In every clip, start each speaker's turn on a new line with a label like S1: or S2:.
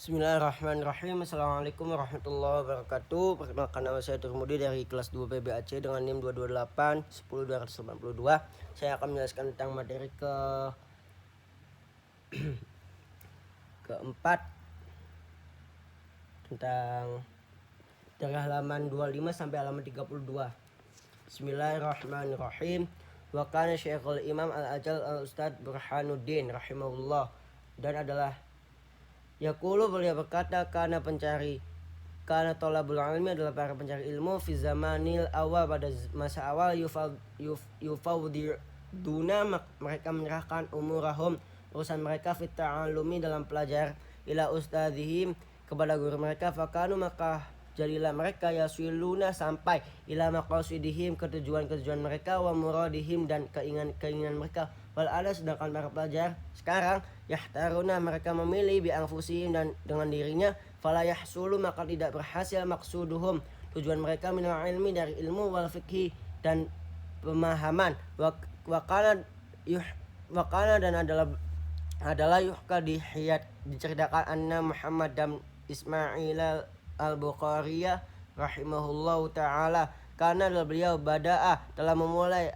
S1: Bismillahirrahmanirrahim. Assalamualaikum warahmatullahi wabarakatuh. Perkenalkan, nama saya Turmudi dari kelas 2 PBAC dengan NIM 228 10282. Saya akan menjelaskan tentang materi keempat tentang dari halaman 25 sampai halaman 32. Bismillahirrahmanirrahim. Wa kana Syekhul Imam Al-Ajal Al-Ustadz Burhanuddin rahimahullah, dan adalah yaqulu, beliau berkata, karena tolabul ilmi adalah para pencari ilmu fi zamanil awal, pada masa awal, yufawduna, mereka menyerahkan umurahum, urusan mereka, fit ta'allumi, dalam pelajar, ila ustadzihim, kepada guru mereka, fakanu, maka jadilah mereka yasiluna, sampai ila maqasidihim, ke tujuan mereka, wa muradihim, dan keinginan mereka. Wal ada, sedangkan para pelajar sekarang, yahtaruna, mereka memilih, bi anfusihim, dan dengan dirinya, fala yahsulu, maka tidak berhasil, maksuduhum, tujuan mereka, minal ilmi, dari ilmu, wal fikhi, dan pemahaman. Wakana dan adalah yuhka, diceritakan, anna Muhammad dan Ismail al-Bukhariya rahimahullahu ta'ala, karena beliau bada'a, telah memulai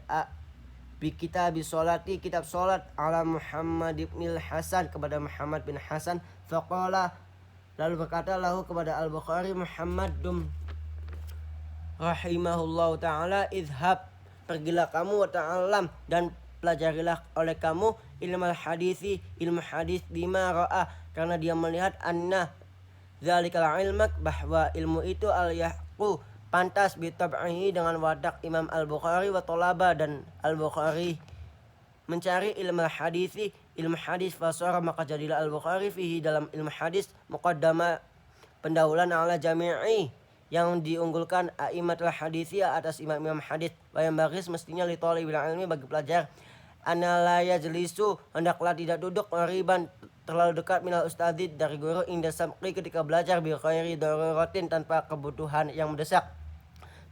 S1: bi kitab sholati, kitab sholat, ala Muhammad ibn Hasan, kepada Muhammad bin Hasan, faqala, lalu berkata, lahu, kepada al-Bukhari, Muhammad rahimahullahu ta'ala, idhab, pergilah kamu, wa ta'alam, dan pelajarilah oleh kamu, ilmu hadisi, ilmu hadis, bima ra'a, karena dia melihat, anna zalikal ilmak, bahwa ilmu itu, al-yahqu, pantas, bitab'ihi, dengan wadak Imam Al-Bukhari, wa tolaba, dan Al-Bukhari mencari ilmu hadisi, ilmu hadis, fasara, maka jadilah Al-Bukhari fihi, dalam ilmu hadis, muqaddama, pendahuluan, ala jami'i, yang diunggulkan, a'immatul hadisi, atas imam-imam hadis, wa yang baris, mestinya li thalibil ilmi, bagi pelajar, ana la yajlisu, hendaklah tidak duduk, riban, terlalu dekat, minal ustadzid, dari guru, inda samqi, ketika belajar, bi khairi daruratin, tanpa kebutuhan yang mendesak.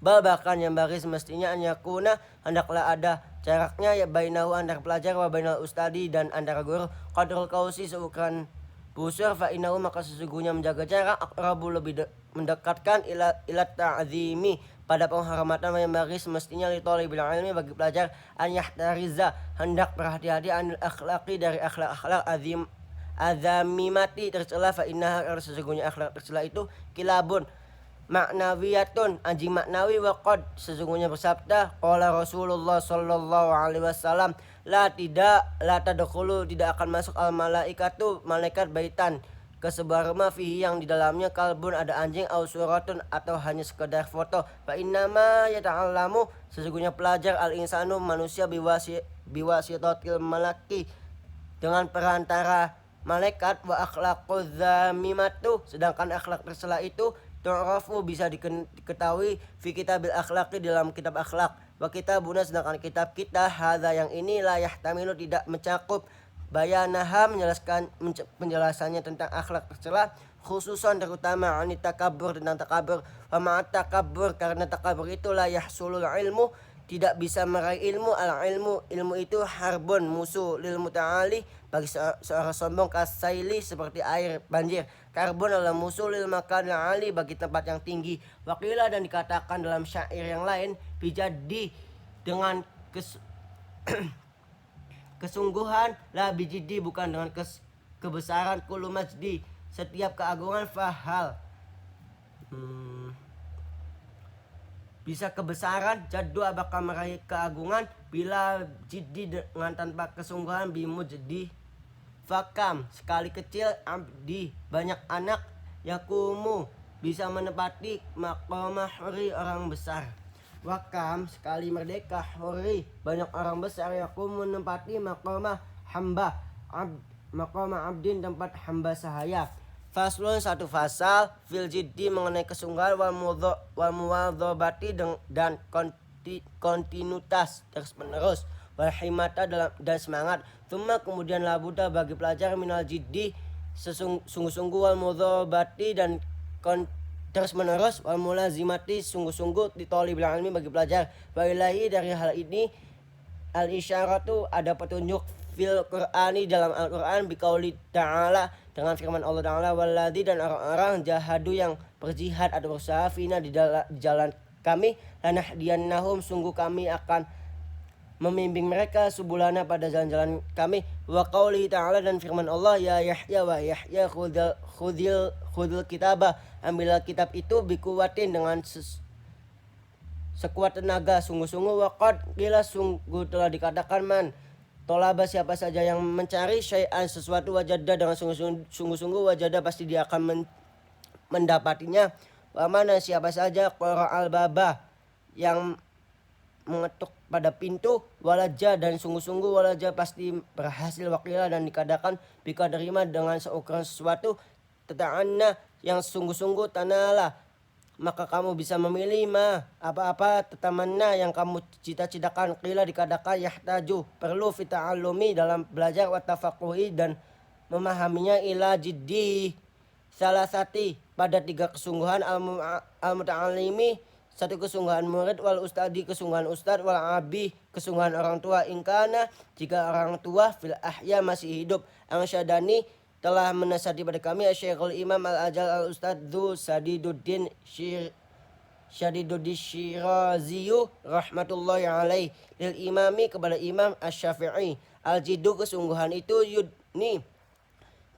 S1: Bahkan yang baris, mestinya, an yakuna, hendaklah ada jaraknya, ya bainahu, antara pelajar, wa bainal ustadi, dan antara guru, qadrul kausi, seukuran busur, fa innahu, maka sesungguhnya menjaga jarak, aqrabu, lebih mendekatkan, ila ta'zimi, pada penghormatan. Yang baris, mestinya, li thalibil ilmi, bagi pelajar, an yahtariza, hendak berhati-hati, anil akhlaqi, dari akhlak azamimati, tercela, fa innaha, sesungguhnya akhlak tercela itu, kilabun, maknawiyatun, anjing maknawi, wa qad, sesungguhnya bersabda, qala Rasulullah sallallahu alaihi wasallam, la tadkhulu, tidak akan masuk al malaikatu, malaikat, baitan, ke sebuah rumah, fihi, yang di dalamnya, kalbun, ada anjing, au suratun, atau hanya sekedar foto, fa innama yata'allamu, sesungguhnya pelajar, al insanu, manusia, biwasitatil malaki, dengan perantara malaikat, wa akhlaquz zamimatu, sedangkan akhlak tercela itu, tu'rafu, bisa diketahui, fi kitabil akhlaqi, dalam kitab akhlak, wa kitabuna, sedangkan kitab kita, hadza, yang ini, la yahtamilu, tidak mencakup, bayanaha, penjelasannya tentang akhlak tercela, khususan, terutama, anit takabur, tentang takabur, wa ma'at takabur, karena takabur itu, la yahsulul ilmu, tidak bisa meraih ilmu, ilmu itu, harbun, musuh, lil muta'ali, bagi seorang sombong, kasaili, seperti air banjir, karbon adalah musuh, lil makan ali, bagi tempat yang tinggi. Wakilah, dan dikatakan dalam syair yang lain, bijadi, dengan kesungguhan, la bijidi, bukan dengan kebesaran, kullu majdi, setiap keagungan, fahal, bisa kebesaran, jaddu, bakal meraih keagungan, bila jiddi, dengan tanpa kesungguhan, bimujdi, fakam, sekali kecil, abdi, banyak anak, yakumu, bisa menepati, maqamah huri, orang besar, wakam, sekali merdeka, huri, banyak orang besar, yakumu, menempati, maqamah hamba, maqamah abdin, tempat hamba sahaya. Faslun, satu fasal, fil jiddi, mengenai kesungguhan, wal muwadzabati, dan kontinuitas, terus menerus, wal himata, dan semangat, tsumma, kemudian, labuda, bagi pelajar, minal jiddi, sungguh-sungguh, wal muwadzabati, dan terus menerus, wal mulazimati, sungguh-sungguh, di thalibil ilmi, bagi pelajar. Wa ilahi, dari hal ini, al isyaratu, ada petunjuk, fil Qur'ani, dalam Al-Quran, biqauli ta'ala, dengan firman Allah Ta'ala, walladzi dan orang-orang jahadu yang berjihad atau berusaha fina di jalan kami, lanahdiyannahum sungguh kami akan membimbing mereka subulana pada jalan-jalan kami. Wa qaulihi ta'ala dan firman Allah, ya Yahya wa Yahya khudil kitabah, ambillah kitab itu bikuwatin dengan sekuat tenaga, sungguh-sungguh waqad qila sungguh telah dikatakan man tolaba siapa saja yang mencari syai'an sesuatu wajada dengan sungguh-sungguh wajada pasti dia akan mendapatinya. Wa mana siapa saja qara'al baba yang mengetuk pada pintu walaja dan sungguh-sungguh walaja pasti berhasil wakila dan dikadakan bika derima dengan seukuran sesuatu teta'anna yang sungguh-sungguh tanala maka kamu bisa memilih apa-apa tetamanna yang kamu cita-citakan qila dikadakan yahtaju perlu fita'allumi dalam belajar wa tafaquhi dan memahaminya ila jiddi salasati pada 3 kesungguhan al-muta'allimi satu kesungguhan murid wal ustadi kesungguhan ustad wal abi kesungguhan orang tua ingkana jika orang tua fil ahya masih hidup ang syadani telah menasihati pada kami Syekhul Imam al-Ajal al-Ustadz Sadiduddin Syiraziyu rahmatullahi alaih lil imami kepada Imam Asy-Syafi'i al-jiddu kesungguhan itu yudni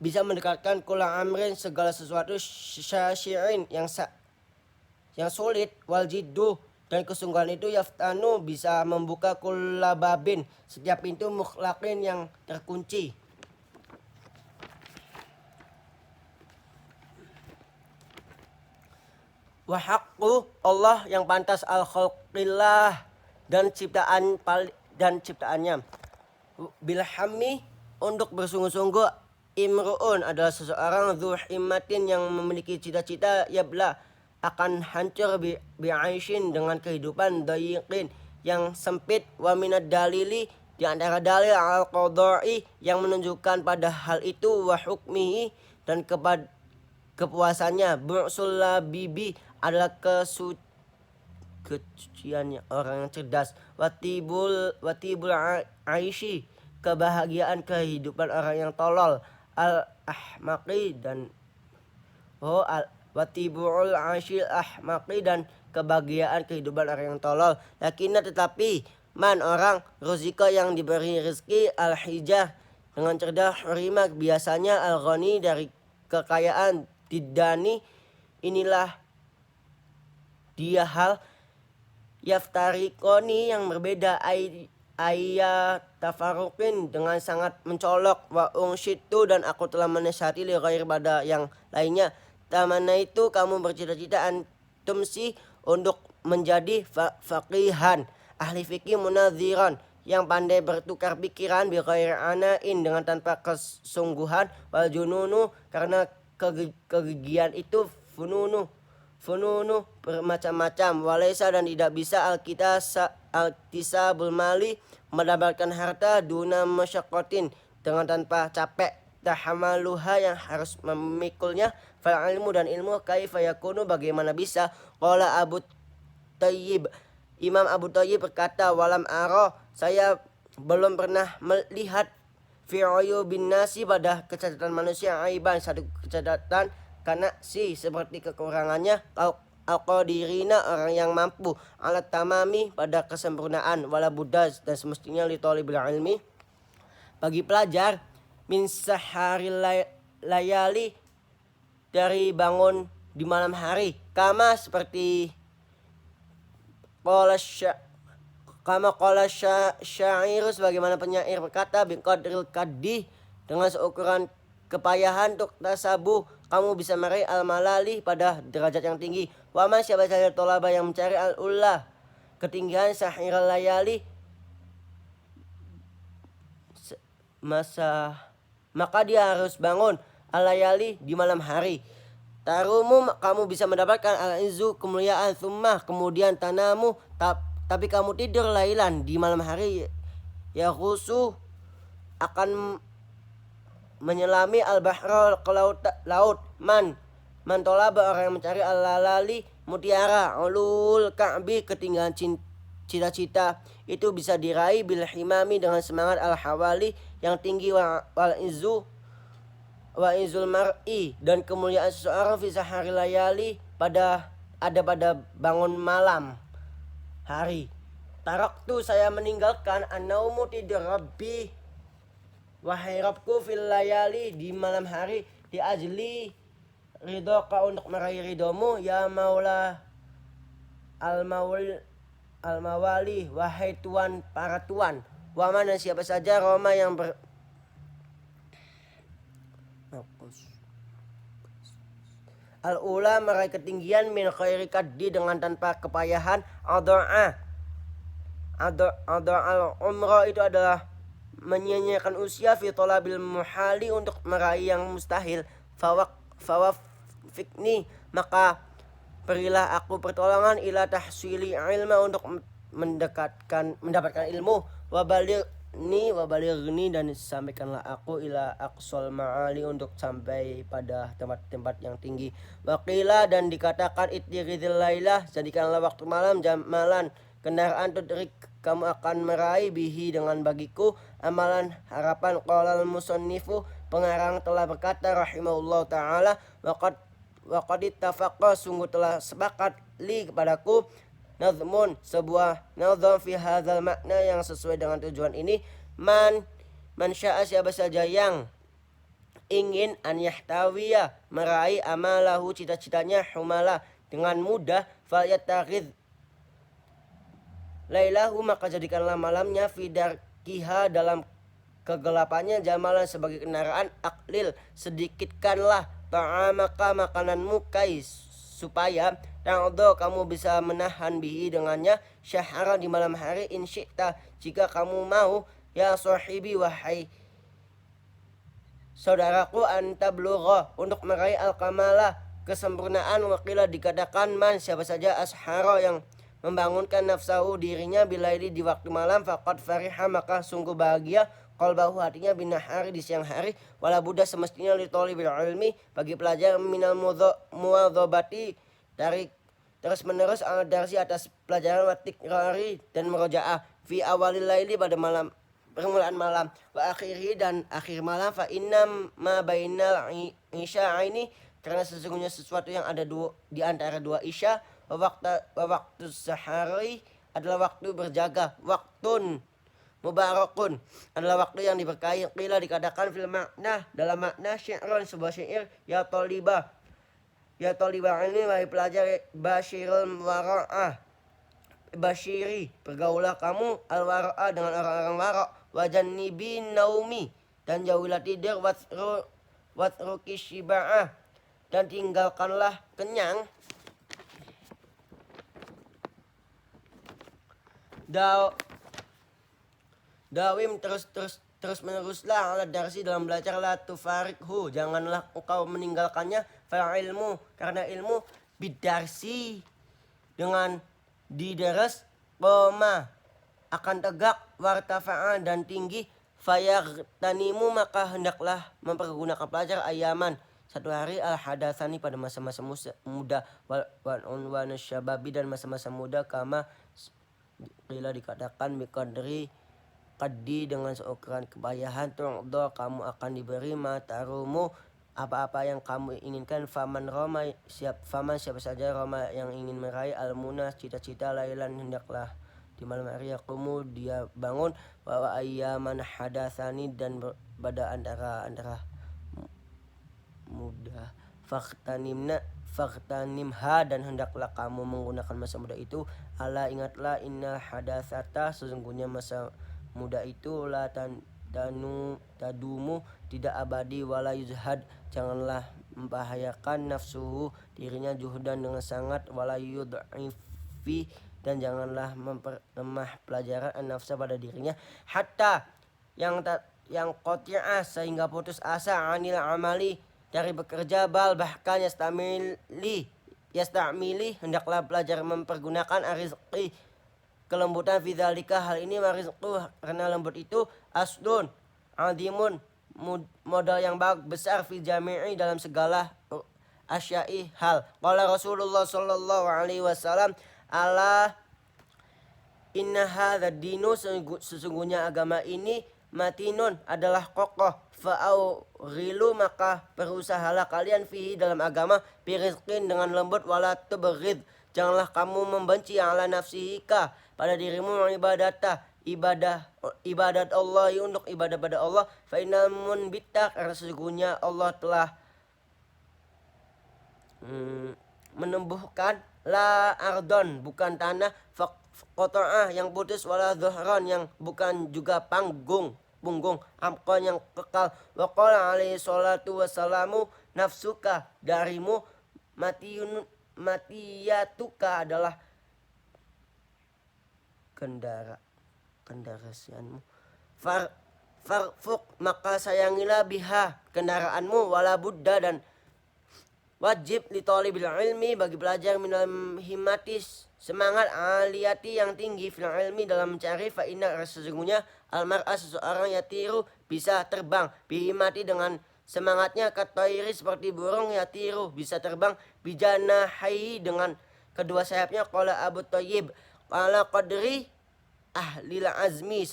S1: bisa mendekatkan kula amrin segala sesuatu syasyi'in yang sulit wal jiddu dan kesungguhan itu yaftanu bisa membuka kullababin setiap pintu mukhlaqin yang terkunci. Wa haqqu Allah yang pantas al khalqillah dan ciptaannya bilhammi untuk bersungguh-sungguh imruun adalah seseorang dzu himmatin yang memiliki cita-cita yabla akan hancur bi'aishin dengan kehidupan dayiqin yang sempit wa minad dalili di antara dalil al-qadha'i yang menunjukkan pada hal itu wa hukmihi dan kepuasannya bu'sul labibi adalah kesuciannya orang yang cerdas watibul aishi kebahagiaan kehidupan orang yang tolol al-ahmaqi dan watibul ashil ahmaqi dan kebahagiaan kehidupan orang yang tolol. Lakinna tetapi man orang ruzika yang diberi rezeki al-hijah dengan cerdas rima biasanya al-ghani dari kekayaan didani inilah dia hal yaftarikoni yang berbeda ayat tafaruqin dengan sangat mencolok wa ungshitu dan aku telah menasihati li ghair pada yang lainnya tamana itu kamu bercita-cita antum sih untuk menjadi faqihan ahli fikih munadziran yang pandai bertukar pikiran bi ghairi anain dengan tanpa kesungguhan wal jununu karena kegigihan itu fununu bermacam-macam walaisa dan tidak bisa alkisabul mali mendapatkan harta duna masyaqqatin dengan tanpa capek tahamaluha yang harus memikulnya fal ilmu dan ilmu kaifa yakunu bagaimana bisa qala Abu Thayyib Imam Abu Thayyib berkata walam ara saya belum pernah melihat fi uyubin nasi pada kecacatan manusia aiban satu kecacatan karena seperti kekurangannya al-qadirina orang yang mampu alat tamami pada kesempurnaan wala budaz dan semestinya li talibil ilmi bagi pelajar min saharil layali dari bangun di malam hari kama seperti qala syair sebagaimana penyair berkata biqadril kaddi dengan seukuran kepayahan untuk tasabuh kamu bisa meraih al-malali pada derajat yang tinggi wa man siapa saja tolaba yang mencari al-ullah ketinggian sahiral layali maka dia harus bangun al-layali di malam hari tarumu kamu bisa mendapatkan al-izzu kemuliaan thumma kemudian tanamu tapi kamu tidur lailan di malam hari ya khusu akan menyelami al-bahra ke laut man tolaba orang yang mencari al-lalali mutiara ulul ka'bi ketinggian cita-cita itu bisa diraih bil himami dengan semangat al-hawali yang tinggi wal izzu wa izul mar'i, dan kemuliaan seseorang fi sahari layali, pada bangun malam hari. Taraktu, saya meninggalkan, an-naumu, tidur, rabbi, wahai Rabbku, fil layali, di malam hari, di ajli ridhoka, untuk meraih ridhomu, ya maula al-mawali, wahai tuan para tuan, wa mana siapa saja Roma yang al-ula, meraih ketinggian, min khairi kaddi, dengan tanpa kepayahan, ado'a al-umra, itu adalah menyia-nyiakan usia, fi talabil muhali, untuk meraih yang mustahil, fawafikni, maka berilah aku pertolongan, ila tahsili ilma, untuk mendapatkan ilmu, wabaligni, dan sampaikanlah aku, ila aqsal ma'ali, untuk sampai pada tempat-tempat yang tinggi. Waqila, dan dikatakan, ittiridil lailah, jadikanlah waktu malam jamalan, kendaraan, tudrik, kamu akan meraih, bihi, dengan bagiku, amalan, harapan. Qalal musannifu, pengarang telah berkata, rahimahullah ta'ala, waqad ittafaqa, sungguh telah sepakat, li, kepadaku, nazmun, sebuah nazam, fi hadzal makna, yang sesuai dengan tujuan ini. Man sya'a, siapa saja yang ingin, an yahtawiya, meraih, amalahu, cita-citanya, humala, dengan mudah, falyattakhidh lailahu, maka jadikanlah malamnya, fidarkiha, dalam kegelapannya, jamalan, sebagai kendaraan, aklil, sedikitkanlah, ta'amaka, makananmu, kais, supaya ta'udhu, kamu bisa menahan, bihi, dengannya, syahara, di malam hari, insyikta, jika kamu mau, ya sahibi, wahai saudaraku, antablugha, untuk meraih al-kamala, kesempurnaan. Wakila, dikatakan, man siapa saja ashara, yang membangunkan nafsahu, dirinya, bilaili, di waktu malam, faqad fariha, maka sungguh bahagia, qalbahu, hatinya, binahari, di siang hari, wala buddha, semestinya, li talibil ilmi, bagi pelajar, minal muwadzabati, dari terus menerus, al darsi, atas pelajaran, watikrari, dan merojaah, fi awalil laili, pada malam, permulaan malam, wa akhiri, dan akhir malam, fa inna ma bainal isya'aini, karena sesungguhnya sesuatu yang ada di antara dua isya, waktu sahari, adalah waktu berjaga, waktun mubarakun, adalah waktu yang diberkahi. Qila, dikatakan, fil makna, dalam makna, syi'ran, sebuah syair, ya talibah ini, wahai pelajar, basyirul wara'ah, basyiri, pergaulah kamu, al-wara'ah, dengan orang-orang wara', wajannibin naumi, dan jauhilah tidur, watruki syiba'ah, dan tinggalkanlah kenyang. Dawim, terus meneruslah, ala darsi, dalam belajar, la tufarikhu, janganlah engkau meninggalkannya, fa ilmu, karena ilmu, bidarsi, dengan didaras, qoma, akan tegak, wartafa'an, dan tinggi, fayaghtanimu, maka hendaklah mempergunakan pelajar, ayaman, satu hari, al-hadatsani, pada masa-masa muda, wal unwan syababi, dan masa-masa muda, kama qila, dikatakan, biqadri qaddi, dengan seukuran kepayahan, tu'dha, kamu akan diberi, matarumu, apa-apa yang kamu inginkan, faman siapa saja Roma, yang ingin meraih, al-munah, cita-cita, lailan, hendaklah di malam hari, yaqumu, dia bangun, wa ayyaman hadatsani, dan pada antara muda, faghtanimha, dan hendaklah kamu menggunakan masa muda itu, ala, ingatlah, innal hadatsata, sesungguhnya masa muda itu, la tadumu, tidak abadi, wala yuzhad, janganlah membahayakan, nafsuhu, dirinya, juhdan, dengan sangat, wala yud'ifi, dan janganlah memperlemah pelajaran, an-nafsa, pada dirinya, hatta, yang qati'ah, sehingga putus asa, anil amali, dari bekerja, bal, bahkan, yastamili, hendaklah belajar mempergunakan, arizqi, kelembutan, fidzalika, hal ini, warizqu, karena lembut itu, aslun adimun, modal yang besar, fi jami'i, dalam segala asya'i, hal. Qala Rasulullah sallallahu alaihi wasallam, ala inna hadzal dinu, sesungguhnya agama ini, matinun adalah kokoh, fa'aurilu maka berusahalah kalian fihi dalam agama, birizqin dengan lembut, wala tubghid janganlah kamu membenci ala nafsihika pada dirimu ibadat Allah untuk ibadah pada Allah, fa innal munbitta karena sesungguhnya Allah telah menumbuhkan la ardon bukan tanah, qata'ah yang putus, wala dhuhran yang bukan juga punggung, amqan yang kekal. Wa qala alaihi salatu wassalamu nafsuka darimu matiyatuka adalah kendaraanmu. Farfuk maka sayangilah biha kendaraanmu, wala buddha dan wajib li talibil ilmi bagi pelajar minal himmatis semangat aliyati yang tinggi fil ilmi dalam mencari, fa inna sesungguhnya almar'a seseorang yatiru bisa terbang bihimati dengan semangatnya, katairi seperti burung yatiru bisa terbang bijanahi dengan kedua sayapnya. Qala Abu Thayyib qala qadri ahlil azmi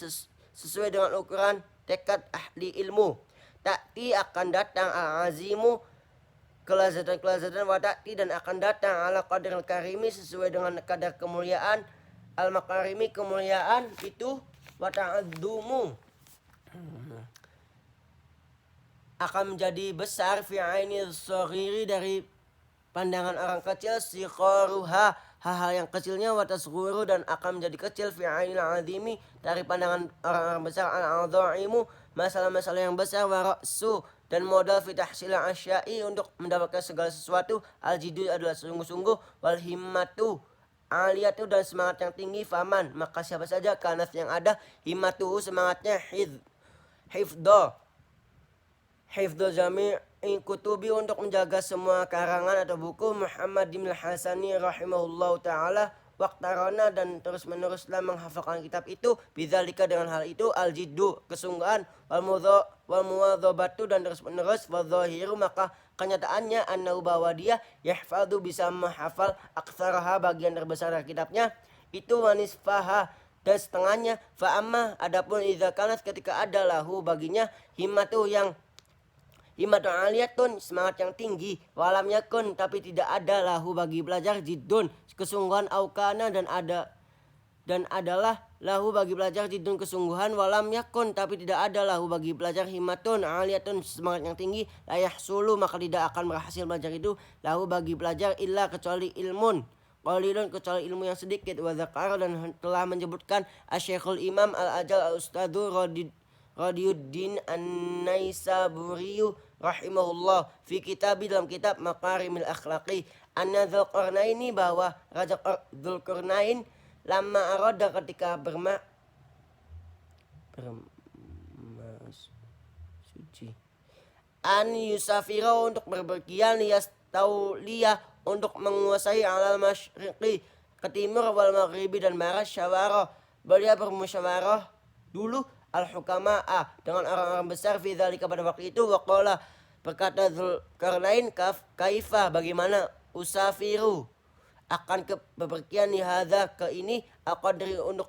S1: sesuai dengan ukuran tekad ahli ilmu, takti akan datang al-azimu kelazatan wadakti dan akan datang ala qadar karimi sesuai dengan kadar kemuliaan, al makarimi kemuliaan itu wata'addumu akan menjadi besar fi aini shaghiri dari pandangan orang kecil, sikharuha hal-hal yang kecilnya, watasghuru dan akan menjadi kecil fi ainil azimi dari pandangan orang-orang besar, al-adhaimu masalah-masalah yang besar, warasu dan modal fi tahsil asyai untuk mendapatkan segala sesuatu, al-jiddu adalah sungguh-sungguh, wal himmatu aliyatu dan semangat yang tinggi, faman maka siapa saja kanat yang ada himmatuhu semangatnya hifdho jami'i kutubi untuk menjaga semua karangan atau buku, Muhammad bin Hasani rahimahullahu ta'ala waktarona dan terus meneruslah menghafalkan kitab itu, bidzalika dengan hal itu, al-jiddu kesungguhan, wal muwadzabatu dan terus menerus, wadzahiru maka kenyataannya annahu bahwa dia yahfadhu bisa menghafal aktsaraha bagian terbesar dari kitabnya itu, wanisfaha dan setengahnya, fa amma adapun idza kanat ketika ada lahu baginya himmatu aliyatun semangat yang tinggi, walam yakun tapi tidak ada lahu bagi belajar jiddun kesungguhan, aukana dan adalah lahu bagi belajar jiddun kesungguhan, walam yakun tapi tidak ada lahu bagi belajar himmatun aliyatun semangat yang tinggi, layah sulu maka tidak akan berhasil belajar itu lahu bagi belajar illa kecuali ilmun qalilun kecuali ilmu yang sedikit. Wa dzakara dan telah menyebutkan asy-syekhul imam al-ajal al-ustadzu Radiyuddin An-Naisaburi rahimahullah fi kitab dalam kitab Makarimil Akhlaqi anna Dzulqarnaini bahwa Raja Dzulqarnain lama arada ketika suci an yusafira untuk berpergian liyastauliya untuk menguasai alal masyriqi ke timur, wal maghribi dan barat, syawarah beliau bermusyawarah dulu al-hukama'a dengan orang-orang besar fi dzalika pada waktu itu, waqala berkata Dzulqarnain kaifa bagaimana usafiru akan ke bepergian ni hadza ke ini aqadri untuk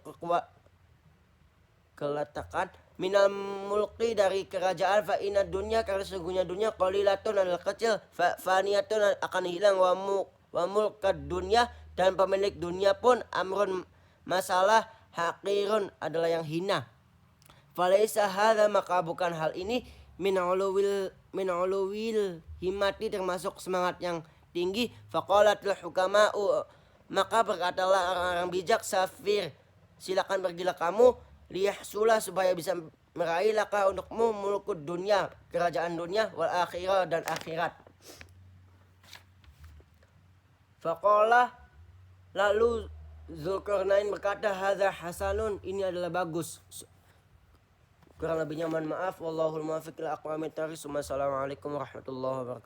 S1: keletakan minal mulki dari kerajaan, fa inna dunya karena sesungguhnya dunia qalilatun adalah kecil, faniyatun akan hilang, wa mulkad dunya dan pemilik dunia pun amrun masalah haqirun adalah yang hina. Falaisa hadza maka bukan hal ini min uluwil himmati termasuk semangat yang tinggi. Faqalatul hukama'u maka berkatalah orang-orang bijak, safir silakan pergilah kamu, liyahsula supaya bisa meraih laka untukmu mulkud dunia kerajaan dunia, wal akhirah dan akhirat. Faqala lalu Dzulqarnain berkata hadza hasanun ini adalah bagus. Kurang lebihnya mohon maaf. Wallahul muwaffiq ila aqwamit thoriq. Wassalamualaikum warahmatullahi wabarakatuh.